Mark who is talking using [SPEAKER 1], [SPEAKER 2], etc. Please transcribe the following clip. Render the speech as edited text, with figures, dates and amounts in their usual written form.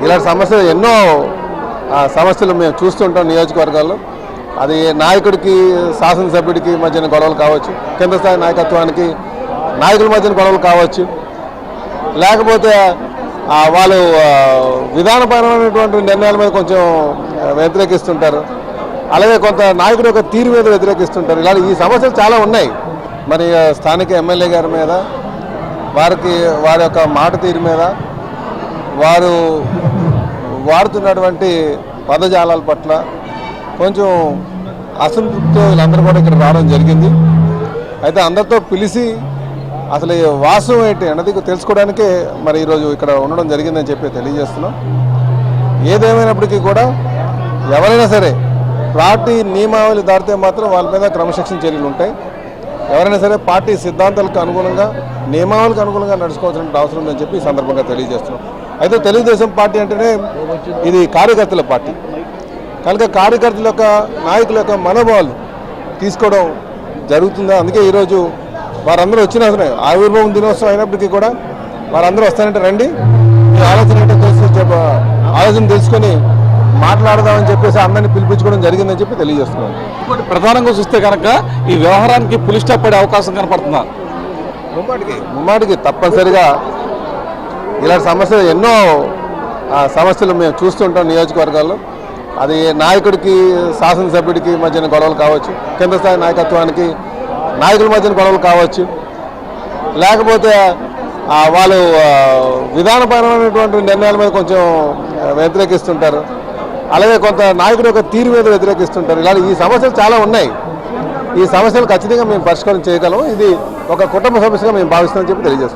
[SPEAKER 1] ఇలాంటి సమస్యలు ఎన్నో సమస్యలు మేము చూస్తుంటాం నియోజకవర్గాల్లో. అది నాయకుడికి శాసనసభ్యుడికి మధ్యన గొడవలు కావచ్చు, కింద స్థాయి నాయకత్వానికి నాయకుల మధ్యన గొడవలు కావచ్చు, లేకపోతే వాళ్ళు విధానపరమైనటువంటి నిర్ణయాల మీద కొంచెం వ్యతిరేకిస్తుంటారు, అలాగే కొంత నాయకుడి యొక్క తీరు మీద వ్యతిరేకిస్తుంటారు. ఇలా ఈ సమస్యలు చాలా ఉన్నాయి. మరి స్థానిక ఎమ్మెల్యే గారి మీద, వారి యొక్క మాట తీరు మీద, వారు వాడుతున్నటువంటి పదజాలాల పట్ల కొంచెం అసంతృప్తితో వీళ్ళందరూ కూడా ఇక్కడ రావడం జరిగింది. అయితే అందరితో పిలిచి అసలు వాస్తవం ఏంటి అన్నది తెలుసుకోవడానికే మరి ఈరోజు ఇక్కడ ఉండడం జరిగిందని చెప్పి తెలియజేస్తున్నాం. ఏదేమైనప్పటికీ కూడా ఎవరైనా సరే పార్టీ నియమావళి దాటితే మాత్రం వాళ్ళ మీద క్రమశిక్షణ చర్యలు ఉంటాయి. ఎవరైనా సరే పార్టీ సిద్ధాంతాలకు అనుగుణంగా, నియమావళికి అనుగుణంగా నడుచుకోవాల్సిన అవసరం ఉందని చెప్పి ఈ సందర్భంగా తెలియజేస్తున్నాం. అయితే తెలుగుదేశం పార్టీ అంటేనే ఇది కార్యకర్తల పార్టీ కనుక కార్యకర్తల యొక్క, నాయకుల యొక్క మనోభావాలు తీసుకోవడం జరుగుతుంది. అందుకే ఈరోజు వారందరూ వచ్చిన ఆవిర్భావం దినోత్సవం అయినప్పటికీ కూడా వారందరూ వస్తారంటే రండి, ఈ ఆలోచన ఆలోచన తెలుసుకొని మాట్లాడదామని చెప్పేసి అందరినీ పిలిపించుకోవడం జరిగిందని చెప్పి తెలియజేస్తున్నాను.
[SPEAKER 2] ఇంకోటి ప్రధానంగా చూస్తే కనుక ఈ వ్యవహారానికి పులి స్టాప్ పడే అవకాశం కనపడుతుందా?
[SPEAKER 1] ముమ్మాటికి తప్పనిసరిగా ఇలాంటి సమస్యలు ఎన్నో సమస్యలు మేము చూస్తుంటాం నియోజకవర్గాల్లో. అది నాయకుడికి శాసనసభ్యుడికి మధ్యన గొడవలు కావచ్చు, కింద స్థాయి నాయకత్వానికి నాయకుల మధ్యన గొడవలు కావచ్చు, లేకపోతే వాళ్ళు విధానపరమైనటువంటి నిర్ణయాల మీద కొంచెం వ్యతిరేకిస్తుంటారు, అలాగే కొంత నాయకుడి యొక్క తీరు మీద వ్యతిరేకిస్తుంటారు. ఇలా ఈ సమస్యలు చాలా ఉన్నాయి. ఈ సమస్యలు ఖచ్చితంగా మేము పరిష్కారం చేయగలం. ఇది ఒక కుటుంబ సమస్యగా మేము భావిస్తామని చెప్పి తెలియజేస్తాం.